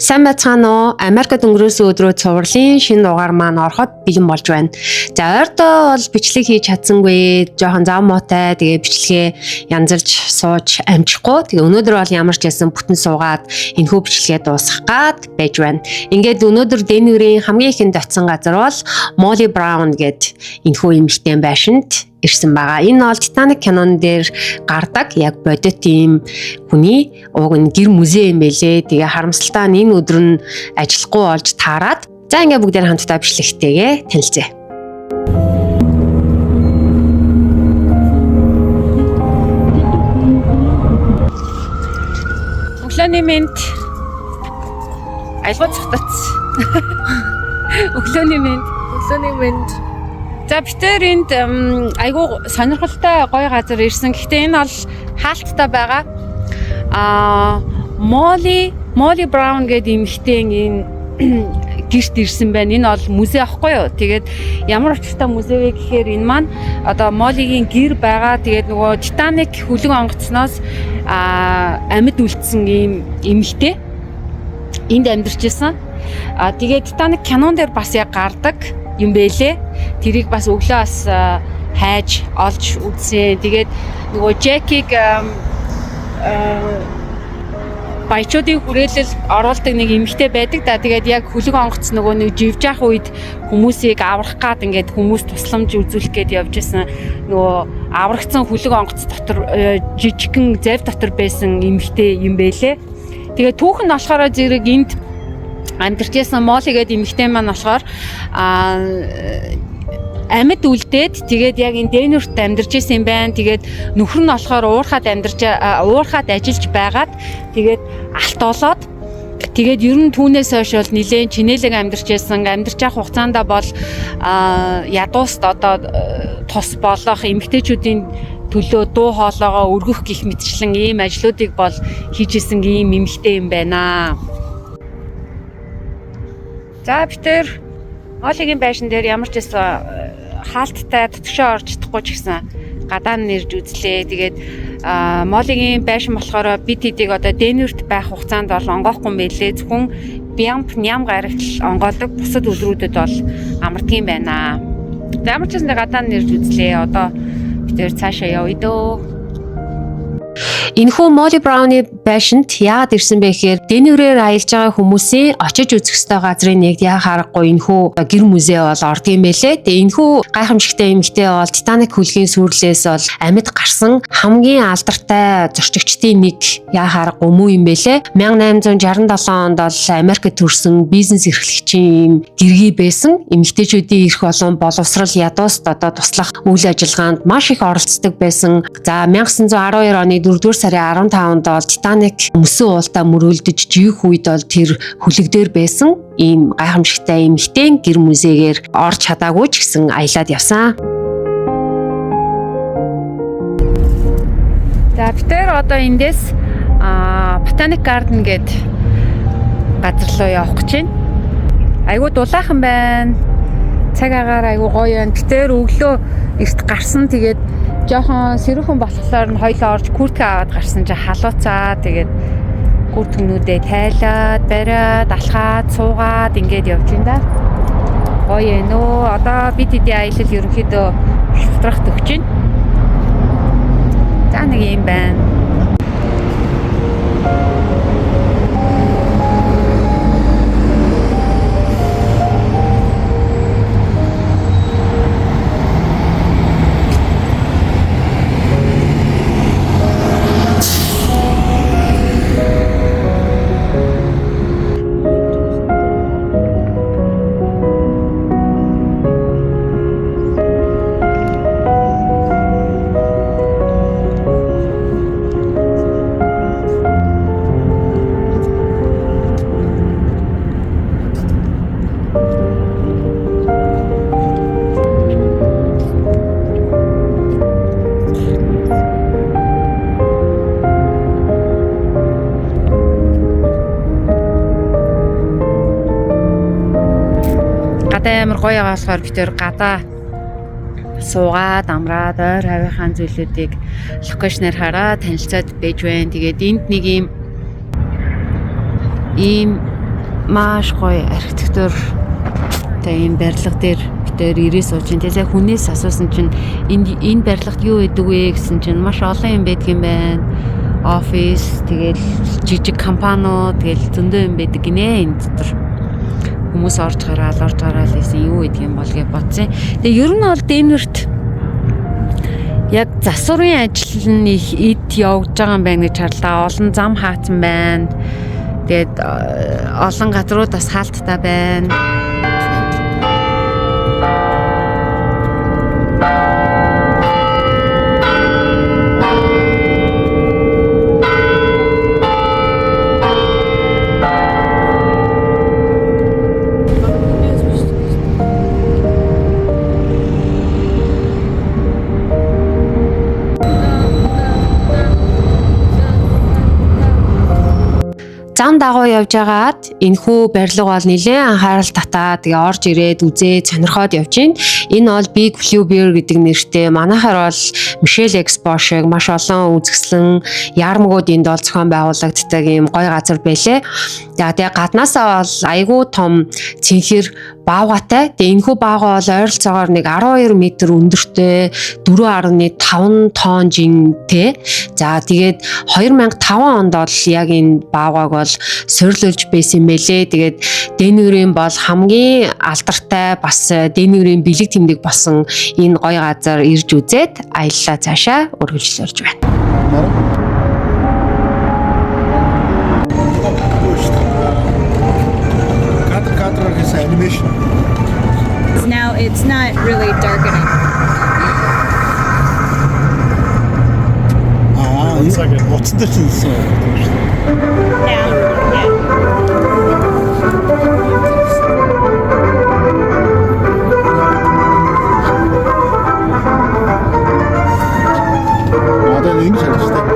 Сайн байцгаана уу? Америкт өнгөрөөсөн өдрөө цувралын шинэ дугаар маань ороход бэлэн болж байна. За ойртоо бол бичлэг хийж чадсангүй, жоохон зам муутай, тэгээ бичлэгээ янзарч сууж амжихгүй. Тэгээ өнөөдөр бол ямар ч байсан бүтэн суугаад энэхүү бичлэгээ дуусгах гад байж байна. Ингээд өнөөдөр Денверийн хамгийн ихэнд очисон газар бол Molly Brown гэд энэхүү эмэгтэй байшинд ирсэн байгаа. Энэ бол Titanic кинон дээр гардаг яг бодит ийм хүний уг нь гэр музей юм байлээ. Тэгээ харамсалтай нь энэ өдөр нь ажиллахгүй болж таарад. За ингээ бүгдээр хамтдаа бичлэгтэйгээ танилцъя. Өглөөний мэнд айлгуу цогтоц. Өглөөний мэнд. За битээр энд айгуу сонирхолтой гоё газар ирсэн. Гэхдээ энэ бол хаалттай байгаа. Molly Brown гэдэг эмэгтэй энэ гэрт ирсэн байна. Энэ бол музей ахгүй юу? Тэгээд ямар очтой музей вэ гэхээр энэ маань одоо Molly-гийн гэр байгаа. Тэгээд нөгөө Titanic хөлөг онгоцноос амьд үлдсэн ийм эмэгтэй энд амьдарч ирсэн. Тэгээд Titanic кинон дээр бас яг гардаг юм бэлээ. Тэрийг бас өглөө бас хайж олж үзсэн. Тэгээд нөгөө Жекиг баячуудын хүрээлэл оруулдаг нэг эмэгтэй байдаг да. Тэгээд яг хөлөг онгоц нөгөө нэг живж явах үед хүмүүсийг аврах гад ингээд хүмүүс тусламж үзүүлэх гээд явж исэн. Нөгөө аврагдсан хөлөг онгоц дотор жижигхэн зав дотор байсан эмэгтэй юм бэлээ. Тэгээд түүх нь болохоор зэрэг энд амьдарч байсан Molly гэдэг эмэгтэй маань болохоор амьд үлдээд тэгээд яг энэ Денверт амьдарч байсан юм байна. Тэгээд нөхөр нь болохоор уурхаад ажиллаж байгаад тэгээд алт олоод тэгээд ер нь түүнээс хойш бол нэлээд чинэлэг амьдарч байсан. Амьдарч явах хугацаанд бол ядууст одоо тус болох эмэгтэйчүүдийн төлөө дуу хоолойгоо өргөх гих мэтчлэн ийм ажлуудыг бол хийж исэн ийм эмэгтэй юм байна. За битэр Molly-гийн байшин дээр ямар ч байсан хаалттай төтгшөө орж чадахгүй ч гэсэн гадаа нь нэрж үзлээ. Тэгээд Molly-гийн байшин болохоор бид хэдийг одоо Денверт байх хугацаанд бол онгоохгүй мэлээ. Зөвхөн ням гарагт онгоолдог. Бусад өдрүүдэд бол амардгийн байна. За ямар ч гэсэн гадаа нь нэрж үзлээ. Одоо битэр цаашаа явъя дөө. Энэхүү Molly Brown-ы байшинд яагаад ирсэн бэ гэхээр Денверээр аялж байгаа хүмүүсийн очиж үзэх ёстой газрын нэг яа харахгүй энэхүү гэр музей бол ордог юм байлээ. Тэгээ энэхүү гайхамшигтай эмэгтэй бол Titanic хөлгийн сүрлээс бол амьд гарсан хамгийн алдартай зорчигчдын нэг яа харахгүй муу юм байлээ. 1867 онд бол Америкт төрсэн бизнес эрхлэгчийн гэргий байсан. Эмэгтэйчүүдийн эрх болон боловсрал ядууст одоо туслах үйл ажиллагаанд маш их оролцдог байсан. За 1912 оны 4-р сарын 15-нд бол Titanic мөсөн уулдаа мөрөлдөж живэх үед бол тэр хөлөгдөр байсан. Ийм гайхамшигтай эмэгтэй гэр музейгээр орж чадаагүй ч гэсэн аялаад явсан. За битэр одоо эндээс Botanic Garden гээд газар руу явах гэж байна. Айгуу дулаахан байна. Цаг агаар айгуу гоё байна. Битэр өглөө эрт гарсан. Тэгээд жоохон сэрүүхэн болохоор нь хоёлоо орж куртк аваад гарсан чи халууцаа. Тэгээд курткнүүдээ тайлаад, бариад, алхаад, суугаад ингээд явж байна да. Гоё нөө. Одоо бид хэдийн аялал ерөнхийдөө шутрахт өгч байна. За нэг юм байна. Амар гоё агаалгаар битэр гадаа суугаад амраад ойр хавийнхаа зүйлүүдийг локейшнээр хараад танилцаад байж байна. Тэгээд энд нэг ийм Маш гоё архитектур ийм барилга дээр битээр ирээ сууж ин тэгээ хүнээс асуусан чинь энэ барилгад юу гэдэг вэ гэсэн чинь маш олон юм байдаг юм байна. Офис тэгэл жижиг компаниуд тэгэл зөндөө юм байдаг гинэ энэ дотор. Хүмүүс орж гараал гэсэн юу гэдэг юм бол гэж бодсон. Тэгээ ер нь бол Денверт яг засварын ажил нь их эд явж байгаа юм байна гэж харлаа. Олон зам хаацсан байна. Тэгээд олон газруудаас хаалттай байна. Зам дагуу явж байгаад энэхүү барилга бол нэлээд анхаарал татаад тэгээ орж ирээд үзээд сонирхоод явж байна. Энэ бол Big Blue Bear гэдэг нэртэй. Манайхаар бол Michelle Expo шиг маш олон үзэсгэлэн яармгууд энд бол зохион байгуулагддаг юм гоё газар байлээ. Тэгээ гаднаасаа бол айгүй том цэнхэр баавгатай. Тэгээ энэхүү баавга бол ойролцоогоор нэг 12 м өндөртэй 4.5 тонн жинтэй. За тэгээд 2005 онд бол яг энэ баавгаг бол суйрлуулж байсан юм байлээ. Тэгээд Денверийн бол хамгийн алдартай бас Денверийн бэлэг тэмдэг болсон энэ гоё газар ирж үзээд аяллаа цаашаа үргэлжлүүлж байна. Now it's not really darkening. It's like a what's this is Yeah. надад ингэж харагддаг.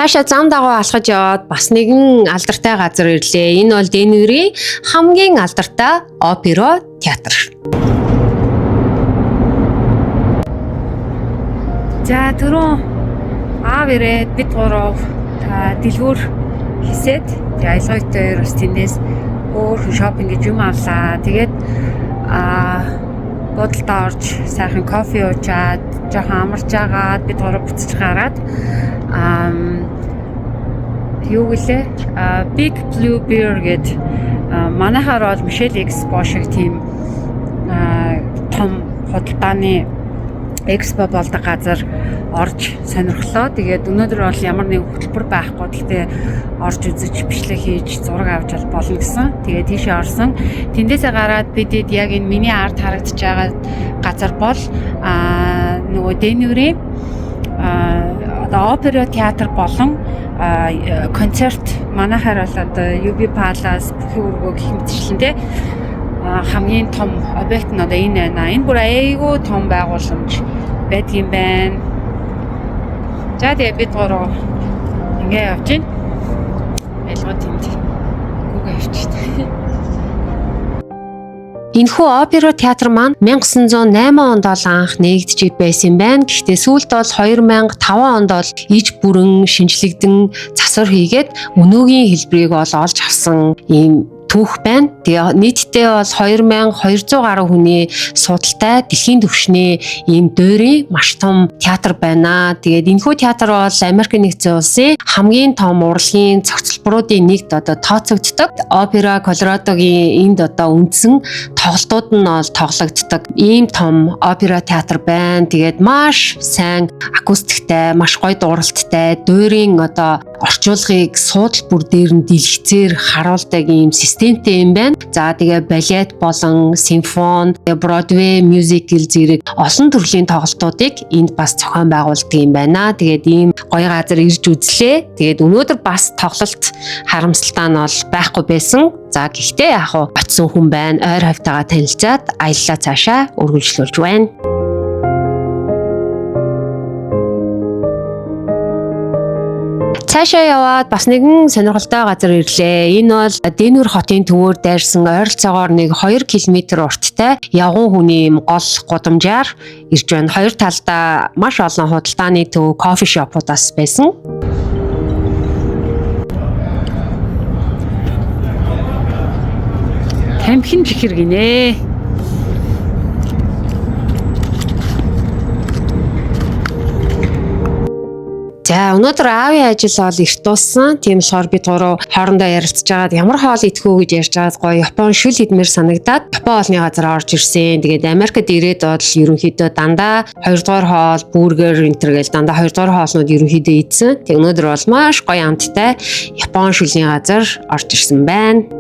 Цаашаа зам дагуу алхаж яваад бас нэгэн алдартай газар ирлээ. Энэ бол Денверийн хамгийн алдартай опера театр. За түрүүн аав ирээд бид гурав дэлгүүр хийсээд тэгээ аялгаатай хоёр бас тэндээс өөр шопинг гэж юм авлаа. Тэгээд бодолд орж сайхан кофе уучаад жоохон амарч агаад бид гурав буцаж гараад юу гэлээ Big Blue Bear гэд манайхаар бол Michelle Expo шиг тийм том худалдааны экспо болдог газар орж сонирхлоо. Тэгээд өнөөдөр бол ямар нэг хөтөлбөр байхгүй. Гэхдээ орж үзэж бичлэг хийж зураг авч болно гэсэн. Тэгээд тийшээ орсон. Тэндээсээ гараад бидэд яг энэ миний арт харагдаж байгаа газар бол нөгөө Денверийн опера театр болон концерт манайхаар бол одоо UB Palace бүхий өргөө гэх мэтчлэн хамгийн том объект нь одоо энэ байна. Энэ бүр айгүй том байгууламж байдаг юм байна. За тэгээ бид гурав ингээ явж байна. Ялгаа тэнд гүгээ явчихсан. Энэхүү опера театр маань 1908 онд бол анх нээгдэж байсан юм байна. Гэхдээ сүүлд бол 2005 онд бол иж бүрэн шинжлэгдэн засвар хийгээд өнөөгийн хэлбэрийг бол олж авсан ийм түүх байна. Тэгээ нийтдээ бол 2200 гаруй хүний судалтай дэлхийн түвшний ийм дуурийн маш том театр байна. Тэгээд энэхүү театр бол Америк нэгдсэн улсын хамгийн том урлагийн цогцлборуудын нэгд одоо тооцогддог. Опера Колорадогийн энд одоо үндсэн тоглолтууд нь бол тоглогддог. Ийм том опера театр байна. Тэгээд маш сайн акустиктай, маш гоё дууралттай, дуурийн одоо орчуулгыг суудал бүр дээр нь дэлгэцээр харуулдаг ийм систем системтэй юм байна. За тэгээ балет болон симфони, Бродвей мюзикл зэрэг олон төрлийн тоглолтуудыг энд бас зохион байгуулдаг юм байна. Тэгээд ийм гоё газар ирж үзлээ. Тэгээд өнөөдөр бас тоглолт харамсалтай нь бол байхгүй байсан. За гэхдээ яг хуу очсон хүн байна. Ойр хавтайгаа танилцаад аяллаа цаашаа үргэлжлүүлж байна. Цаашаа яваад бас нэгэн сонирхолтой газар ирлээ. Энэ бол Денвер хотын төвөөр дайрсан ойролцоогоор нэг 2 км урттай явган хүний гол гудамжаар ирж байна. Хоёр талдаа маш олон худалдааны төв, кофе шопуудаас байсан. Тамхин чихэр гинэ. За өнөөдөр аавын ажил бол эрт дууссан. Тийм болохоор бид гурав хоорондоо ярилцж байгаад ямар хоол идэх үү гэж ярьж байгаад гоё Япон шүл идмээр санагдаад Япон хоолны газар орж ирсэн. Тэгээд Америкт ирээд бол ерөнхийдөө дандаа 2 дугаар хоол, бургер энтер гэл дандаа 2 дугаар хоолнууд ерөнхийдөө идсэн. Тэг өнөөдөр бол маш гоё амттай Япон шүлийн газар орж ирсэн байна.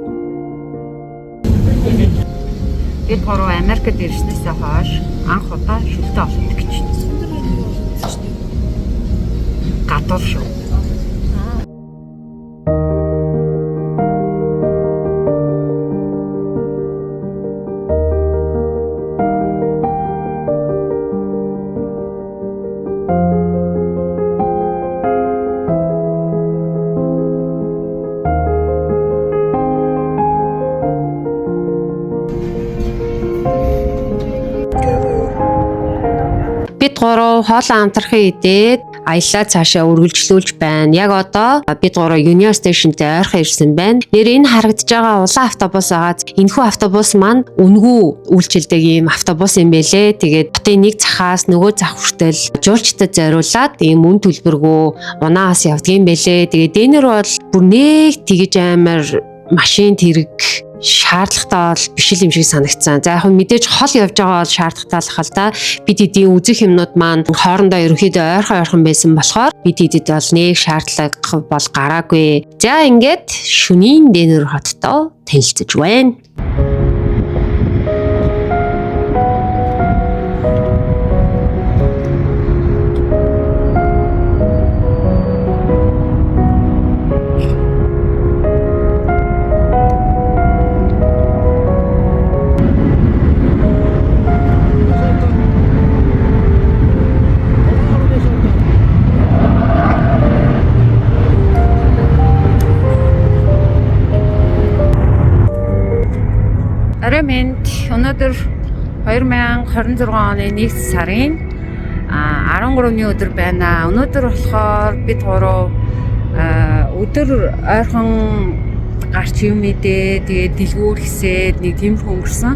Бид гурав Америкт ирснээсээ хойш анх удаа шүлтэй олонт гэж. Гадуур шүү. Бид гурав хоолоо амтрахын идээд аяллаа цаашаа үргэлжлүүлж байна. Яг одоо бид гурав Union Station-тэй ойрхон ирсэн байна. Нэр энэ харагдаж байгаа улаан автобус агаад энэхүү автобус маань үнэгүй үйлчилдэг ийм автобус юм бэлээ. Тэгээд хотын нэг захаас нөгөө зах хүртэл жуулчдад зориулаад ийм үн төлбөргүй унаас явдаг юм бэлээ. Тэгээд Денвер бол бүр нэг тэгэж амар машин тэрэг шаардлагатай бол биш юм шиг санагдсан. За яг мэдээж хол явж байгаа бол шаардлагатай л хал да. Бид эдийн үзэх юмнууд маань хоорондоо ерөнхийдөө ойрхон байсан болохоор бид эдэд бол нэг шаардлага бол гараагүй. За ингээд шөнийн Денвер хоттой танилцж байна. Өнөөдөр 2026 оны 1 сарын 13-ны өдөр байна. Өнөөдөр болохоор бид гурав өдөр ойрхон гарч юм идээ. Тэгээд дэлгүүр хийсээд нэг тиймэрхүү өнгөрсөн.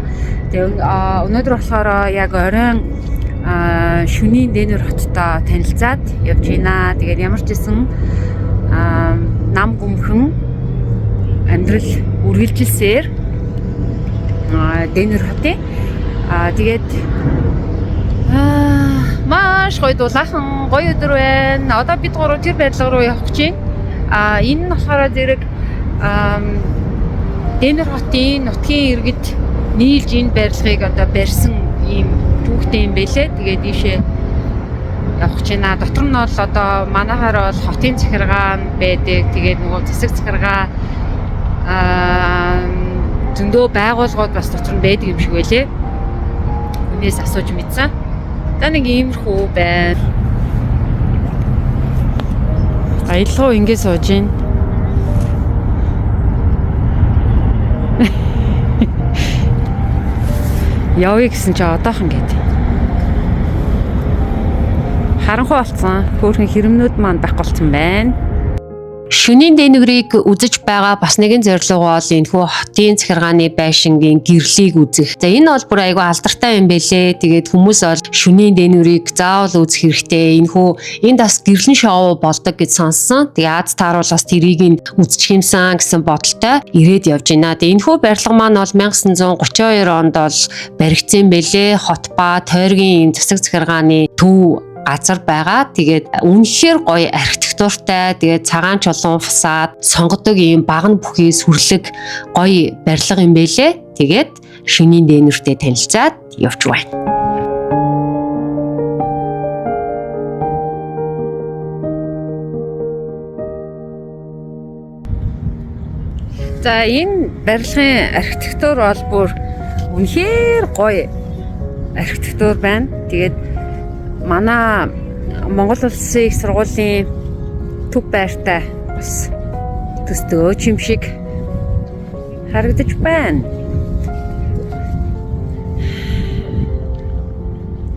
Тэгээд өнөөдөр болохоор яг оройн шөнийн Денвер хоттой танилцаад явж байна. Тэгээд ямар ч гэсэн нам гүмхэн амьдрал үргэлжилсээр Денвер хотын тэгээд маш гоё дулаахан гоё өдөр байна. Одоо бид гурав тэр байдлага руу явах гэж байна. Энэ нь болохоор зэрэг Денвер хотын нутгийн иргэд нийлж энэ барилгыг одоо барьсан ийм түүхтэй юм байлээ. Тэгээд ийшээ явах гэж байна. Дотор нь бол одоо манайхаар бол хотын захиргаа байдаг. Тэгээд нөгөө засаг захиргаа зөндөө байгууллагууд бас дотор нь байдаг юм шиг байлээ. Хүнээс асууж мэдсэн. За нэг иймэрхүү байна. Аялал ингэ сууж гин. Явъя гэсэн чи одоохон гээд. Харанхуй болцсон. Хөөрхөн хэрэмнүүд маань байхгүй болцсон байна. Шөнийн Денверийг үзэж байгаа бас нэгэн зорилго бол энэхүү хотын захиргааны байшингийн гэрлийг үзэх. За энэ бол бүр айгүй алдартай юм бэлээ. Тэгээд хүмүүс бол шөнийн Денверийг заавал үзэх хэрэгтэй. Энд бас гэрлэн шоу болдог гэж сонссон. Тэгээд Аз тааруул бас тэрийг нь үзчих юмсан гэсэн бодолтой ирээд явж байна. Тэгээд энэхүү барилга маань бол 1932 онд бол баригдсан бэлээ. Хот ба тойргийн засаг захиргааны төв газар байгаа. Тэгээд үнэхээр гоё архитектуртай, тэгээд цагаан чулуун фасад, сонгодог ийм баган бүхий сүрлэг гоё барилга юм бэлээ. Тэгээд шинийн дээнүүртэй танилцаад явж байна. За энэ барилгын архитектур бол бүр үнэхээр гоё архитектур байна. Тэгээд манай Монгол Улсын их сургуулийн төв байртай бас төстөө юм шиг харагдаж байна.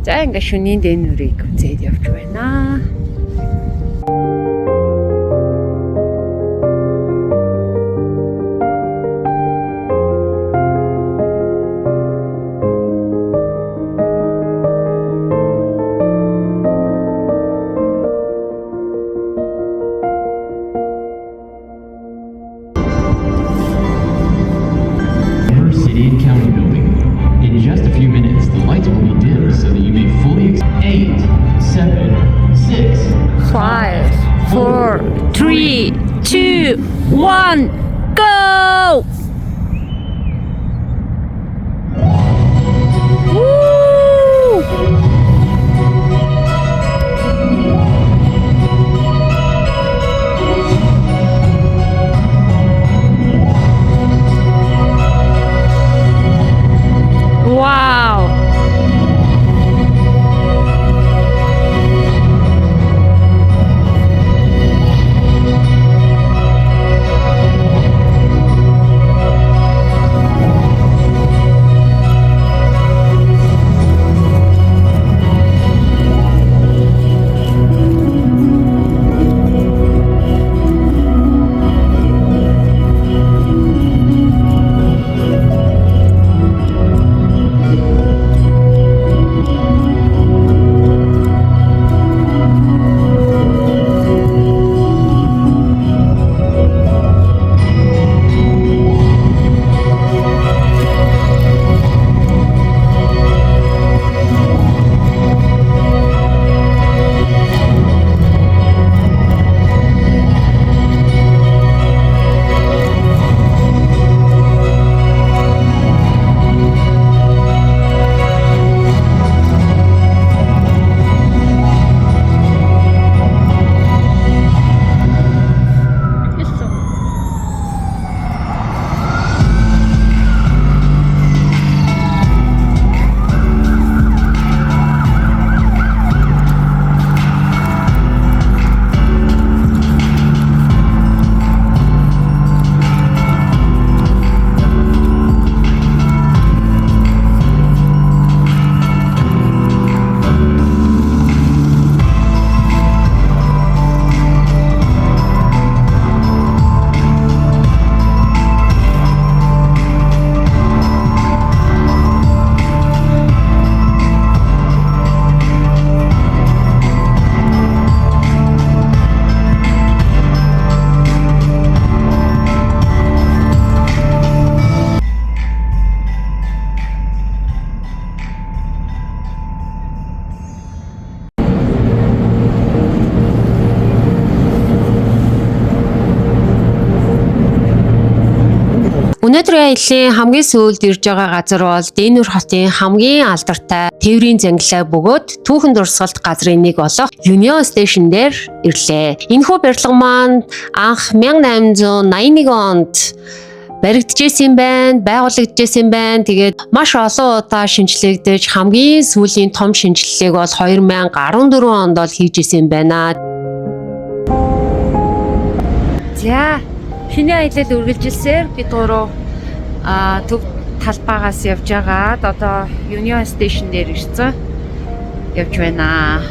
За ингээ шөнийн дээнүүрийг үзээд явж байна. City and County Building. In just a few minutes, the lights will be dimmed so that you may fully 8, 7, 6, 5, 4, 3, 2, 1, go! Woo! Wow! Өнөөдрийн аяллаа хамгийн сүүлд ирж байгаа газар бол Дээнүр хотын хамгийн алдартай тээврийн зангилаа бөгөөд түүхэн дурсгалт газрын нэг болох Union Station дээр ирлээ. Энэхүү барилга маань анх 1881 онд баригдчихсэн байна, байгуулагдчихсэн байна. Тэгээд маш олон удаа шинжлэгдэж хамгийн сүүлийн том шинжилгээг бол 2014 онд бол хийжсэн байна. За шинэ аялал үргэлжилсээр бид гурав төв талбаагаас явж байгаад одоо Union Station дээр ирсэн явж байна.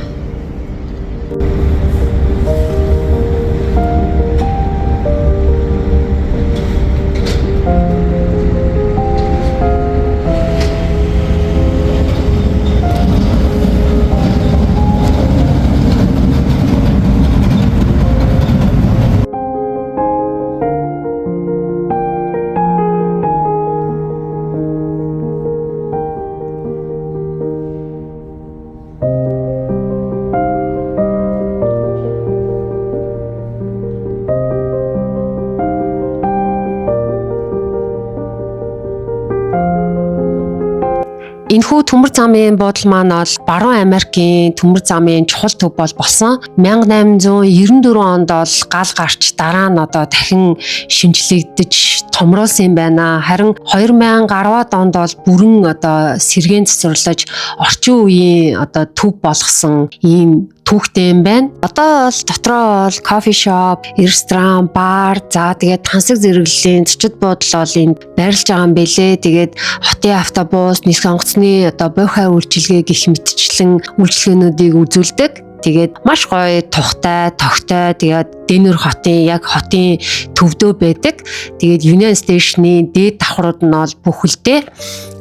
Энэхүү төмөр замын буудал маань бол Баруун Америкийн төмөр замын чухал төв болсон. 1894 онд бол гал гарч дараа нь одоо дахин шинжлэгдэж томруулсан юм байна. Харин 2010-ад онд бол бүрэн одоо сэргээн цэцэрлэж орчин үеийн одоо төв болгосон ийм түүхтэй юм байна. Одоо бол дотроо бол кофе шоп, ресторан, бар, за тэгээд тансаг зэрэглэлийн зочид буудал бол энд байрлаж байгаа юм бэлээ. Тэгээд хотын автобус, нийт сонгоцны одоо буйхай үйлчилгээ гэх мэтчлэн үйлчилгээнүүдийг үзүүлдэг. Тэгээд маш гоё тухтай, тогтой тэгээд Денвер хотын яг хотын төвдөө байдаг. Тэгээд Union Station-ийн дээд давхрууд нь бол бүхэлдээ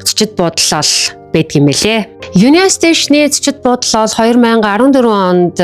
зочид буудал бол байдаг юм байлээ. Union Station-ийн зочид буудал бол 2014 онд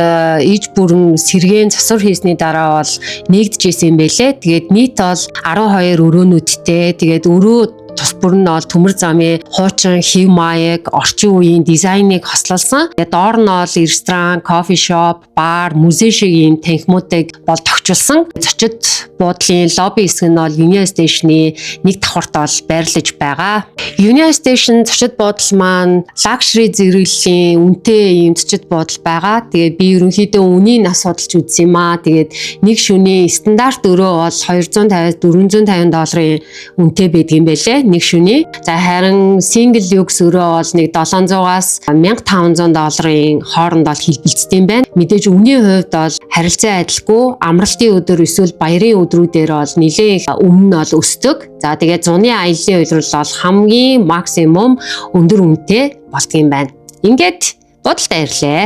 иж бүрэн сэргээн засвар хийсний дараа бол нэгдэжсэн юм байлээ. Тэгээд нийт бол 12 өрөөнүүдтэй. Тэгээд өрөө тус бүр нь бол төмөр замын хуучин хэв маяг, орчин үеийн дизайныг хослуулсан. Тэгээд доор нь бол ресторан, кофе шоп, бар, музей шиг ийм танхимуудыг бол тогтчулсан. Зочид буудлын лобби хэсэг нь бол Union Station-ийн нэг давхарт бол байрлаж байгаа. Union Station зочид буудал маань лакшри зэрэглэлийн үнэтэй ийм зочид буудал байгаа. Тэгээд би ерөнхийдөө үнийн нас судалж үзсэн юм аа. Тэгээд нэг шөнийн стандарт өрөө бол 250-450 долларын үнэтэй байдаг юм байлээ. Нэг шөнийн. За харин single luxe өрөө бол нэг 700-аас 1500 долларын хооронд бол хэлбэлцдэг юм байна. Мэдээж үнийн хувьд бол харилцан адилгүй амралтын өдөр эсвэл баярын өдрүүдээр бол нэлээд өмнө нь бол өсдөг. За тэгээд зуны аяллаа үйлрэл бол хамгийн максимум өндөр үнэтэй болдго юм байна. Ингээд бодолтой ирлээ.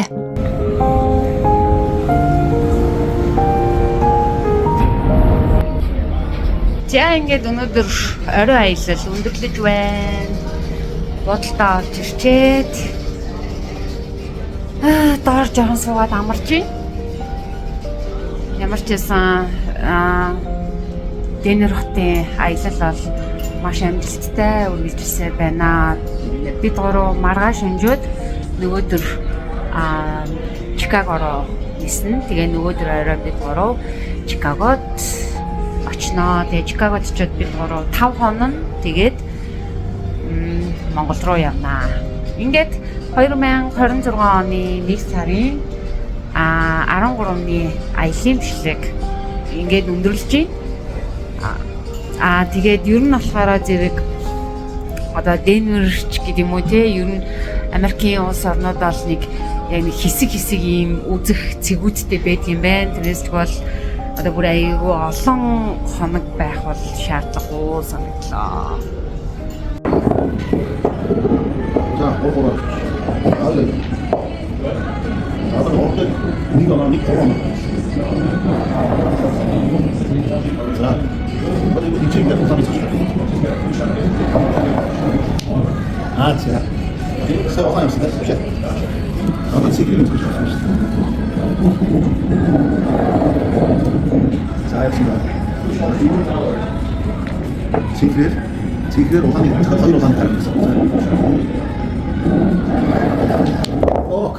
За ингээд өнөөдөр орой аялал өндөрлөж байна. Бодолтой орж ирчээд доор жоохон суугаад амарч байна. Ямар ч байсан Денвер хотын аялал бол маш амжилттай үргэлжилсэн байна. Бид гурав маргааш өнжөөд нөгөөдөр Чикаго руу нисэн. Тэгээ нөгөөдөр орой бид гурав Чикагод очноо. Тэгээ Чикагод очиод бид гурав 5 хоног тэгээд Монгол руу явнаа. Ингээд 2026 оны 1 сарын 13-ны аялын бичлэг ингээд өндөрлөж байна. Тэгээд ер нь болохоор зэрэг одоо Денверч гэдэг юм уу те ер нь Америкийн улс орнууд бол нэг яг нэг хэсэг ийм үзэх цэгүүдтэй байдаг юм байна. Тэрнээс бол одоо бүр айгүй олон хоног байх бол шаардлагагүй санагдлаа. За, оороо. Нэг нэг ороо. За. Бадай би чек хийх гэж байна. За. Все, хаана сидэж байна? Одоо секрет гэж байна. За, яа. Секрет ухааны хоёр ухааны тарих гэсэн. Оо.